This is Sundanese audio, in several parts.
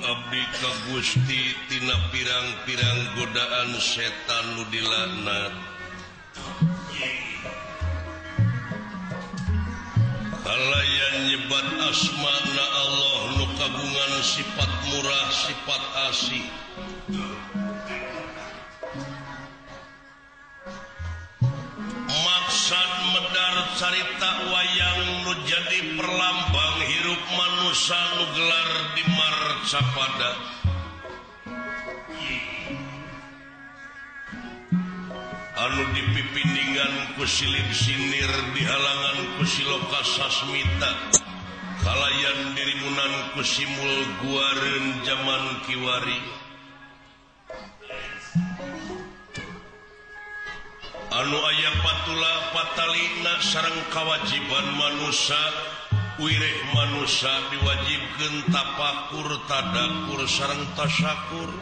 Abdi ka Gusti tina pirang-pirang godaan setan nu dilaknat. Kalayan nyebat asma-Na Allah nu kagungan sifat murah, sifat asih. Maksad medar carita wayang nu jadi perlambang hirup manusia nu gelar di marcapada. Anu dipipindingan ku silih sinir dihalangan ku siloka sasmita. Kalayan dirimunan ku simul guareun zaman kiwari. Anu aya patula patalina sareng kawajiban manusia wireh manusia diwajibkeun tapakur tadakur sareng tasyakur.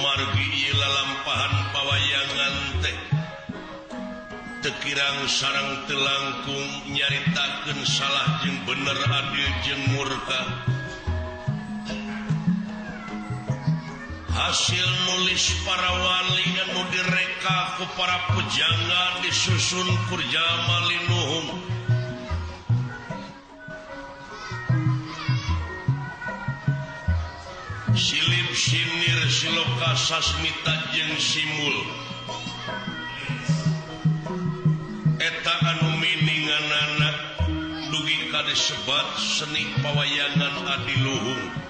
Margi ieu lalampahan pawayangan teh teu kirang sareng teu langkung nyaritakeun salah jeung bener, adil jeung murka. Hasil nulis para wali anu direka ku para pujangga disusun ku jamali nuhung. Silip sinir siloka sasmita jeung simul. Eta anu mininganana dugi ka disebat seni pawayangan adiluhung.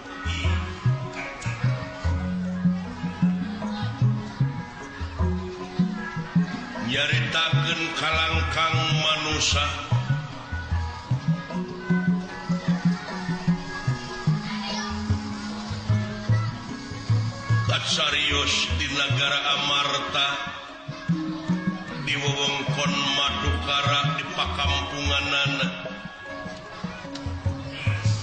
Nyaritakeun kalangkang manusia katsarios di nagara Amarta di wewengkon Madukara di pakampunganana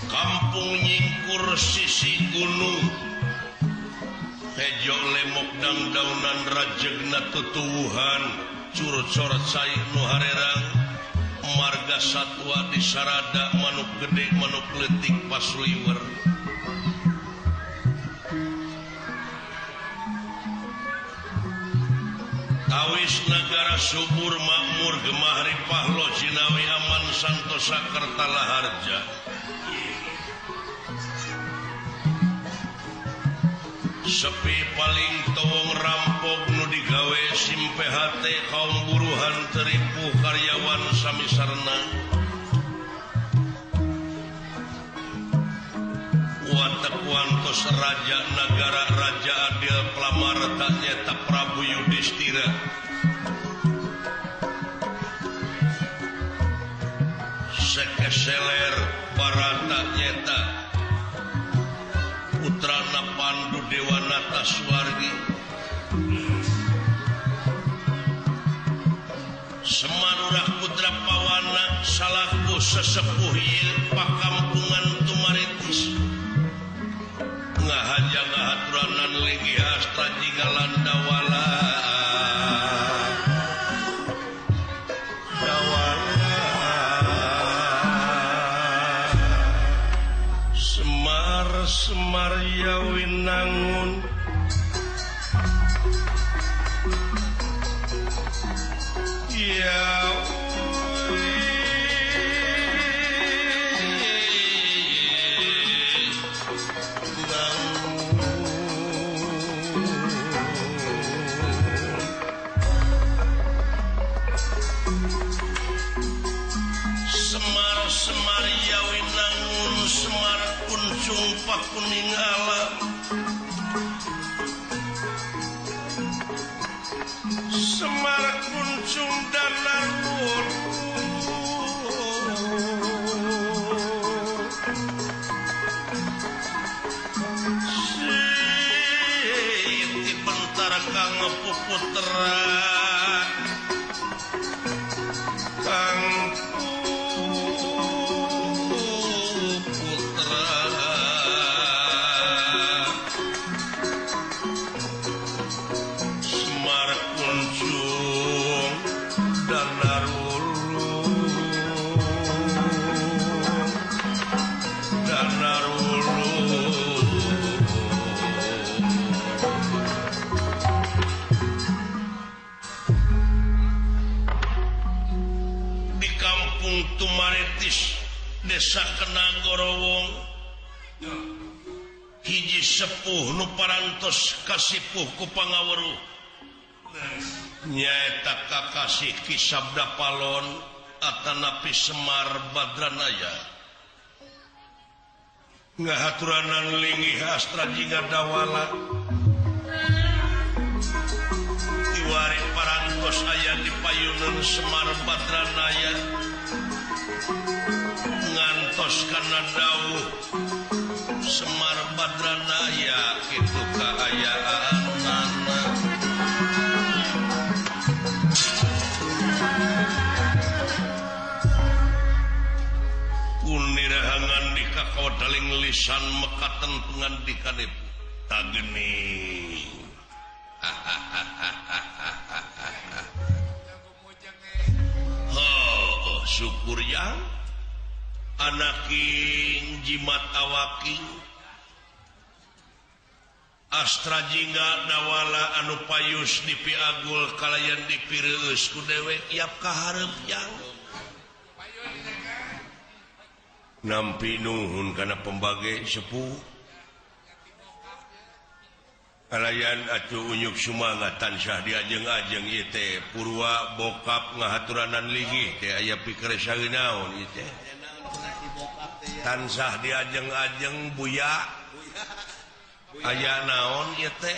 kampung nyingkur sisi gunung hejo lemok dangdaunan rajegna tutuwuhan curcor cai nu harerang marga satwa di sarada manuk gede manuk leutik pas liwer. Tawis nagara subur makmur gemah ripah lo Cinawi aman santosa Kertalaharja. Sepi paling towong rampok nu digawe simpe hate kaum buruhan teripu karyawan samisarna. Watak wantos raja nagara raja adil pelamarta nyata Prabu Yudhistira. Sekeseler barata nyata putrana Pandu Dewanata Swargi. Semarurah putra pawana salaku sesepuh ieu pakampungan tumaritis. Ngahaja ngahaturanan linggih asta jiga landawala. Semar yawinangun Semar yawinangun Semar kuncung pakuning alam. Semar kuncung danar nur Siti bentar kang puputra kang Di Kampung Tumaritis Desa Kenanggorowong hiji sepuh nu parantos kasipuh ku pangaweruh nyaeta kakasih Ki Sabda Palon atanapi Semar Badranaya ngahaturanan linggih astra jingga dawala tiwari parantos aya di payunan Semar Badranaya ngantos kana dawuh Semar Badranaya kitu kaayaanana kunirahangan di kakodaling lisan mekaten pengandikanipun tageni syukur yang anaking jimat awaking astra jingga dawala anu payus di piagul kalayan dipireus ku dewek iap kaharep yang nampi nuhun kana pembage sepuh kalayan atuh unyuk sumangat tansah diajeng-ajeng ieu teh purwa bokap ngahaturanan linggih teh aya pikir saeunaon ieu teh tansah diajeng-ajeng buya aya naon ieu teh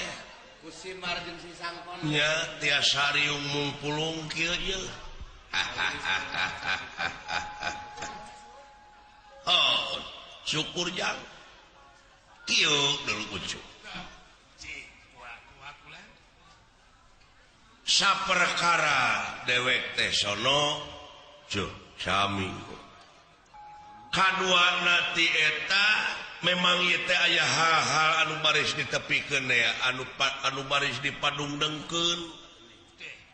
kusimar jeung si sangkon nya tiasa riung mungpulung kieu ieu oh syukur jang kieu deuleu ucuk saperkara dewek teh sono juh sami kaduana ti eta memang ieu teh aya hal-hal anu baris ditepikeun ya anu baris dipadungdengkeun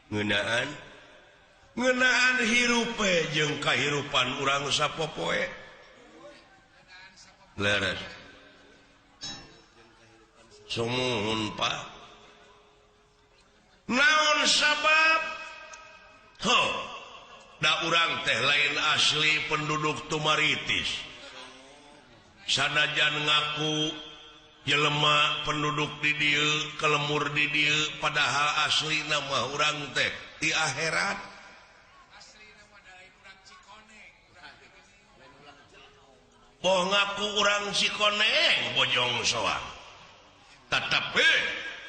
ngeunaan hirup jeung kahirupan urang sapopoe leres sumuhun Pak naon sabab da urang teh lain asli penduduk Tumaritis sanajan ngaku jelema penduduk di dieu kelemur di dieu padahal asli nama urang teh di akhirat boh ngaku urang Cikoneng bojong soang tetapi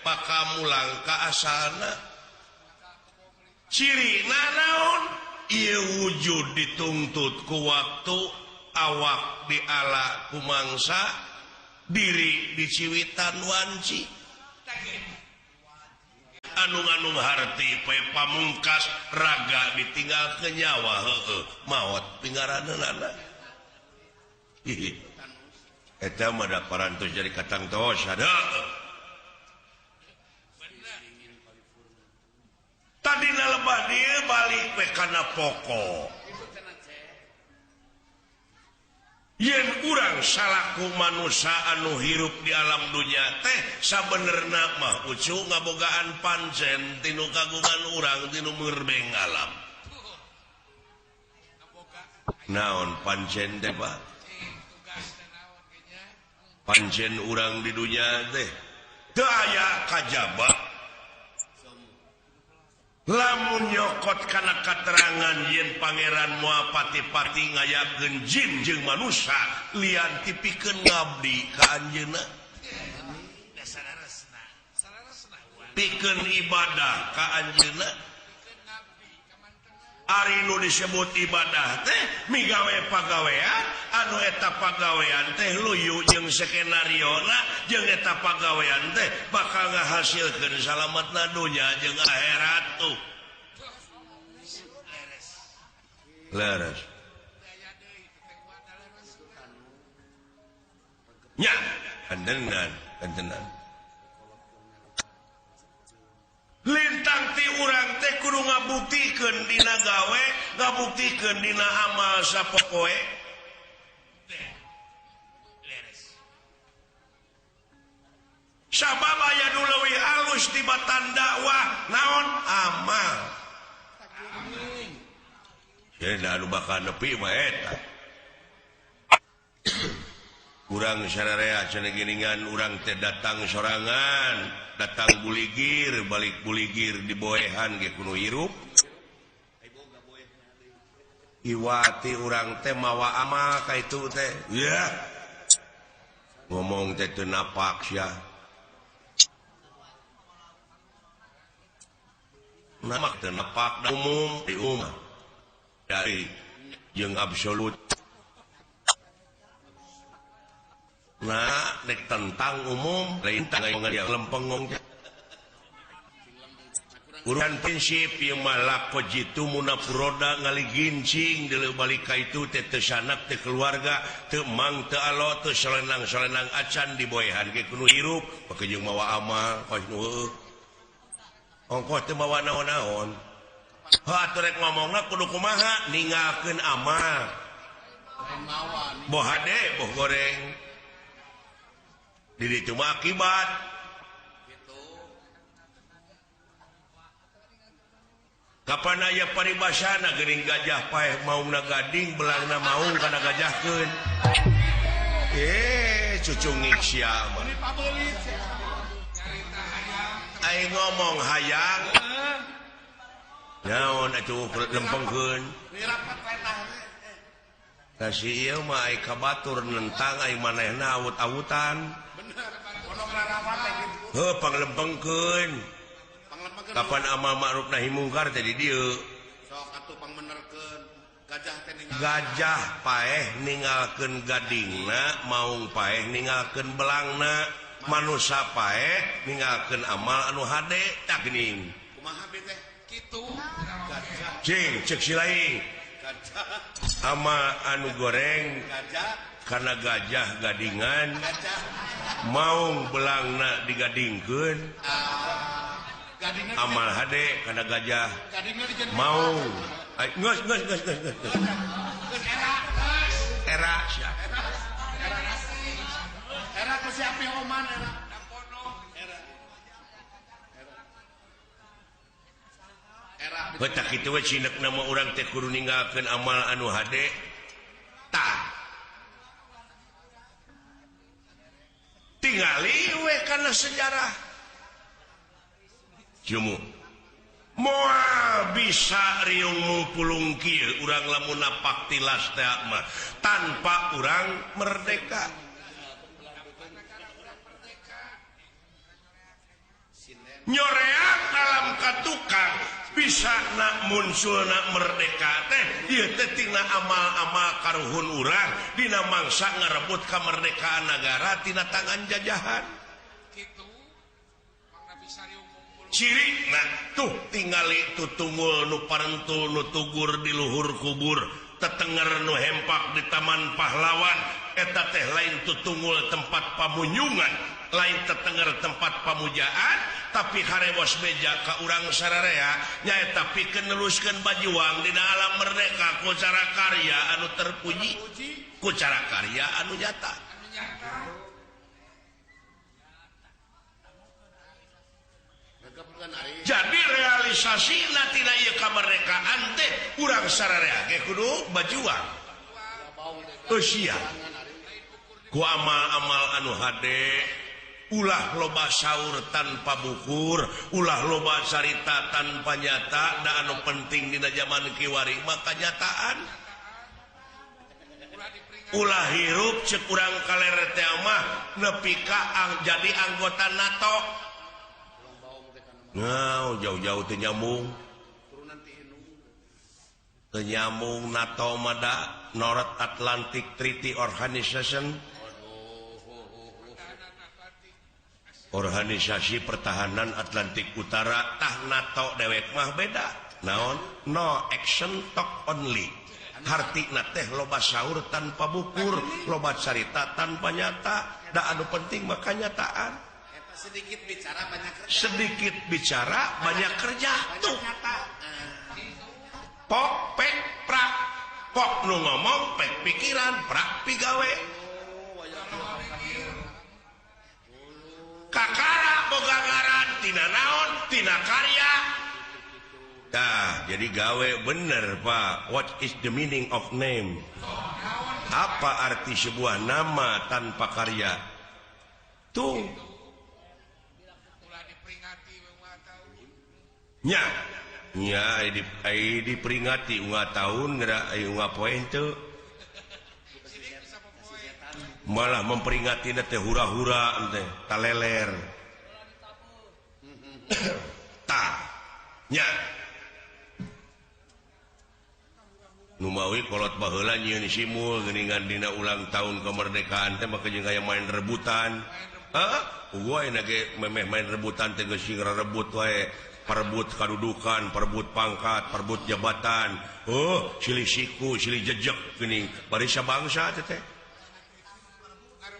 pakamulang ka asalna ciri naon ieu wujud dituntut ku waktu awak diala ku mangsa diri diciwitan wanci anu-anu harti poe pamungkas raga ditinggal ke nyawa heueuh maot pingaraneunana eta mah da parantos jadi katang tos ada tadi lebah dia balik we kana pokok yen urang salaku manusia anu hirup di alam dunia teh sabenerna mah ucu ngabogaan pancen tinu kagungan urang tinu merbeng alam naon pancen teh Pak pancen urang di dunia teh teu aya kajaba lamun nyokot kana katerangan yen pangeran moal pati-pati ngayakeun jin jeung manusia lian tipikeun ngabdi ka anjeunna pikeun ibadah ka anjeunna ari nu disebut ibadah teh migawe pagawean anu eta pagawean teh luyu jeung skenariona jeung eta pagawean teh bakal ngahasilkeun salametna dunya jeung akhirat tuh leres nya andenan lintang ti urang teh kudu ngabuktikeun dina gawe ngabuktikeun dina amal sapopoe bakal nepi mah eta urang sararea cenah geuningan urang teh datang sorangan datang buligir balik buligir di boehan ge kudu hirup iwati urang teh mawa ama ka itu teh ya ngomong teh teu napak sia nama teu napak umum di umum dari jeung absolut nah nek tentang umum lain tangga yang lempeng urusan prinsip yang malako jitu munafuroda ngali gincing dulu balik ka itu teh teu sanak teh keluarga teu mang teu alo teu solenang acan di boehan ge kudu hirup pake jeung mawa amal kos nu ongkos teu mawa naon-naon atuh rek ngomongna kudu kumaha ninggalkeun amal boh hade boh goreng diri cuma akibat kapan aya paribasana geuning gajah paeh maungna gading belangna maung kana gajahkeun cucungik sia mah ai ngomong hayang naon atuh lempengkeun kasih ieu mah ai kabatur nentang ai manehna awut-awutan heuh panglempengkeun kapan amal ma'ruf nahi mungkar teh di dieu sok atuh pangbenerkeun gajah paeh ninggalkeun gadingna maung paeh ninggalkeun belangna manusia paeh ninggalkeun amal anu hade tak geuning kumaha teh kitu cing cek si lain ama anu goreng karena gajah gadingan maung belangna digadingkeun amal hade karena gajah mau geus era sia era ku siapa oman era betak kitu we cinek nama urang teh kudu ninggalkeun amal anu hade tah tingali we kana sejarah Jumu moal bisa riung mupulung kieu urang lamun napak tilas teh mah tanpa urang merdeka nyoreak dalam katukang bisa nak munculna merdeka teh ieu teh tina amal-amal karuhun urang dina mangsa ngarebut kamerdekaan negara tina tangan jajahan kitu ciri nah tuh tingali tutunggul nu parentul nu tugur di luhur kubur tetenger nu hempak di taman pahlawan eta teh lain tutunggul tempat pamunyungan lain tetenger tempat pamujaan tapi harewos beja ka urang sararea nyaeta pikeun neluskeun bajuang dina alam merdeka ku cara karya anu terpuji ku cara karya anu nyata jadi realisasi tina ieu kamerdekaan teh urang sararea ge kudu bajuang eusia ku amal-amal anu hade ulah loba saur tanpa bukur ulah loba carita tanpa nyata da anu penting dina zaman kiwari maka nyataan ulah hirup cek urang kalere teh mah nepi ka jadi anggota NATO. Nah, jauh-jauh teu nyambung. Teu nyambung NATO mada North Atlantic Treaty Organization. Organisasi Pertahanan Atlantik Utara tah NATO dewek mah beda. Naon? No action talk only. Hartina teh loba saur tanpa bukur, loba carita tanpa nyata. Da anu penting maka nyataan. Sedikit bicara banyak kerja. Sedikit bicara banyak kerja. Tuh. Pok pek prak. Pok nu ngomong pek pikiran prak pigawe. Kakara boga ngaran tina naon tina karya. jadi gawe bener Pak. What is the meaning of name? Apa arti sebuah nama tanpa karya? Tuh. Nya diperingati unggah tahun gerak unggah poin tuh. Malah memperingati teh hura-hura teh taleler. Nya numawi kolot baheula nyieun simul geuningan dina ulang tahun kemerdekaan teh maka jeung aya main rebutan. Gua aya ge memeh main rebutan teh geus rebut wae, perebut kadudukan, perebut pangkat, perebut jabatan. Silih siku, silih jejeg geuning bari sabangsa teh.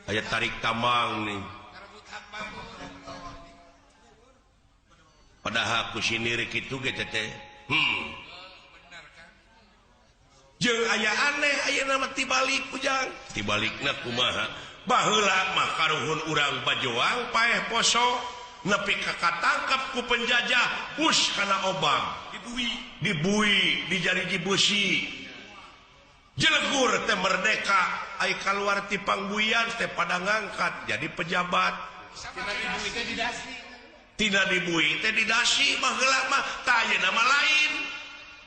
Aya tarik tambang nih. Padahal ku sendiri kitu ge teh. Jeung aya aneh aya nama tibalik ujang. Tibalikna kumaha? Baheula mah karuhun urang bajoang paeh poso nepi ka katangkap ku penjajah us kana obang. Dibui, dijariji besi. Jelegur teh merdeka, ai kaluar ti pangbuian teh pada ngangkat jadi pejabat. Tina dibui teh didasi mah heula mah tah aya nama lain.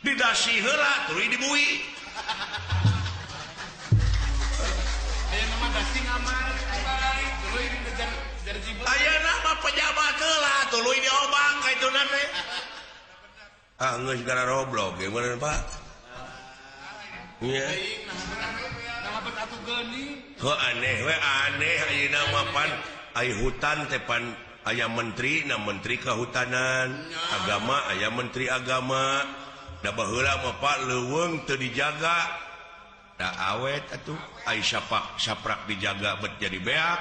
Didasi heula tuluy dibui. Aya nama dasi ngamal baik tuluy dijar jibeu. Aya nama pejabat heula tuluy diobang kaituna teh. Geus gara roblog ge meureun Pak. Nya. Nah bet atuh geuning. Aneh we aneh ayeuna mah pan aya hutan teh pan aya menteri na menteri kehutanan, agama aya menteri agama. Da baheula mah Pak leuweung teu dijaga. Da awet atuh ai saprak dijaga bet jadi beak.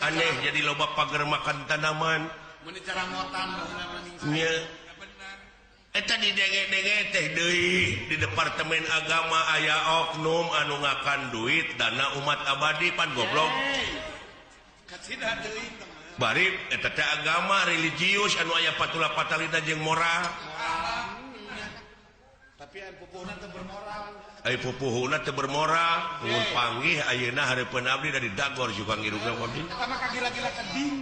Aneh jadi loba pager makan tanaman. Mun cara ngotan nya. Eta di denge-denge teh deui di departemen agama aya oknum anu ngakan duit dana umat abadi pan goblok. Kacida deui teman. Bari eta teh agama religius anu aya patula-patalina jeung moral. Tapi anu pupuhna teu bermoral. Ai pupuhna teu bermoral, mun panggih ayeuna hareupeun abdi dari Dagor juga ngirungna abdi. Eta mah kagila-gila keding.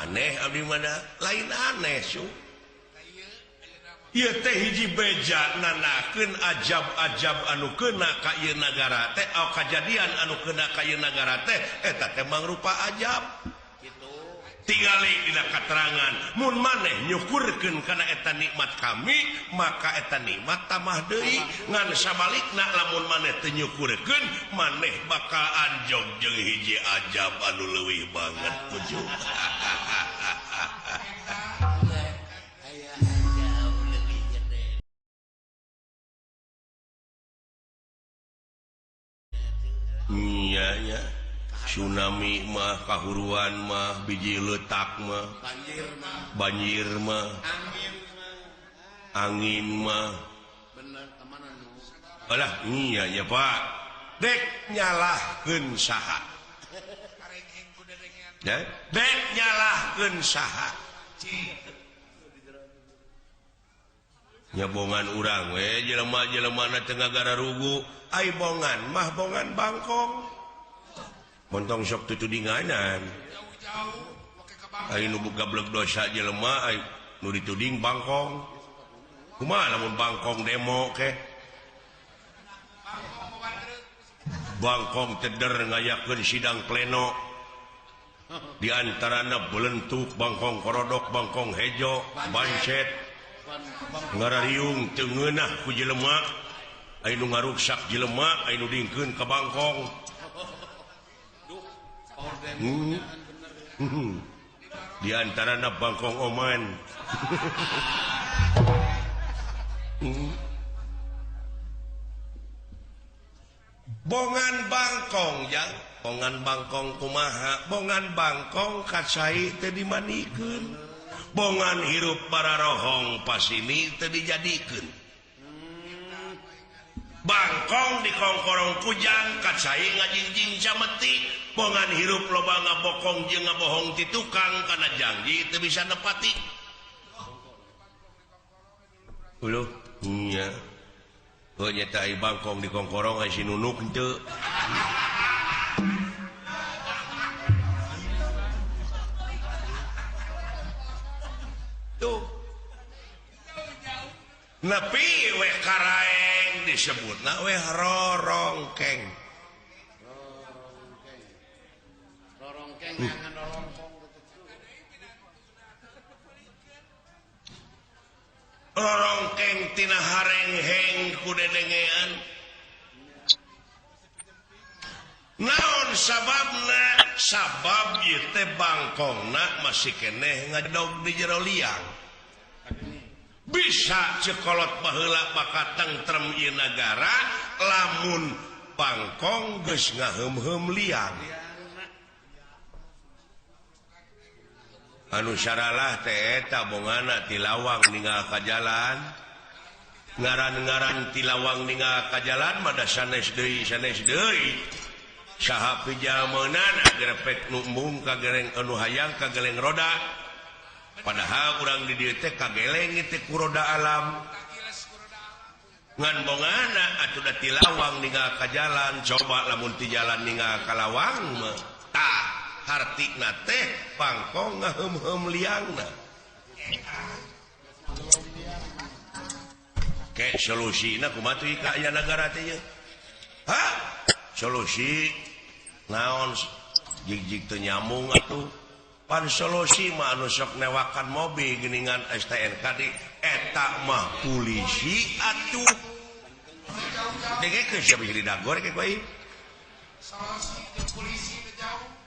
Aneh abdi mana? Lain aneh su. Ieu teh hiji beja nanakeun ajab-ajab anu keuna ka ieu nagara teh kajadian anu keuna ka ieu nagara teh eta teh mangrupa ajab. Kitu. Tingali dina katerangan mun maneh nyukurkeun kana eta nikmat kami maka eta nikmat tamah deui ngan sabalikna lamun maneh teu nyukurkeun maneh bakal anjog jeung hiji ajab anu leuwih banget tujuh. Iya tsunami mah kahuruan mah biji letak mah banjir mah angin mah alah iya ya Pak dek nyalahkeun saha dek nyalahkeun saha nyabongan urang we jelema-jelemana teu ngagara rugu ai bongan mah bongan bangkong montong sok tutudinganan ai nu gablek dosa jelema ai nu dituding bangkong kumaha lamun bangkong demo ke bangkong teder ngayakeun sidang pleno di antarana belentuk bangkong korodok bangkong hejo bancet ngarariung teu ngeunah ku jelema anu ngaruksak jelema anu dingkeun ka bangkong di antarana bangkong oman bongan bangkong yang bongan bangkong kumaha bongan bangkong kacai teu dimanikeun bongan hirup para rohong pasini teu dijadikeun bangkong di kongkorong kujang kacai ngajingjing cameti bongan hirup loba ngabokong jeung ngabohong ti tukang kana janji teu bisa nepati iya nyata bangkong di kongkorong si nunuk henteu tuh nepi weh karaeng disebut we rorongkeng rorongkeng tina harengheng kudedengean naon sabab ieu teh bangkongna masih keneh ngadog di jero liang bisa cekolot baheula maka tentrem ieu nagara lamun bangkong geus ngaheum-heum liang anu syaralah teh eta bongana ti lawang ninggal ka jalan ngaran-ngaran ti lawang ninggal ka jalan mah da sanes deui saha pijalmeunana grepek nu embung kageleng anu hayang kageleng roda padahal urang di dieu teh kageleng teh ku roda alam ngan bongana atuh da ti lawang ninggal ka jalan coba lamun ti jalan ninggal ka lawang mah tah hartina teh bangkong ngaheum-heum liangna ke solusina kumaha teh ka aya nagara teh ye solusi naon jig-jig teu nyambung atuh pan solusi mah anu sok newakan mobil geuningan STNK di eta mah polisi atuh dege ke siapa jadi dagor ke kuy solusi teh polisi teh jauh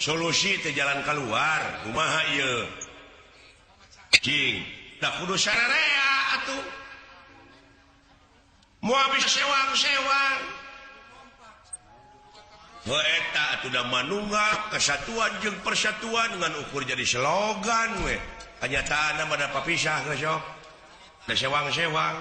solusi teh jalan keluar kumaha ieu cing da kudu sararea atuh mau habis sewang-sewang eta atuh da manunggal kesatuan jeung persatuan dengan ukur jadi slogan we kanyataanna mah da papisah geus sok da sewang-sewang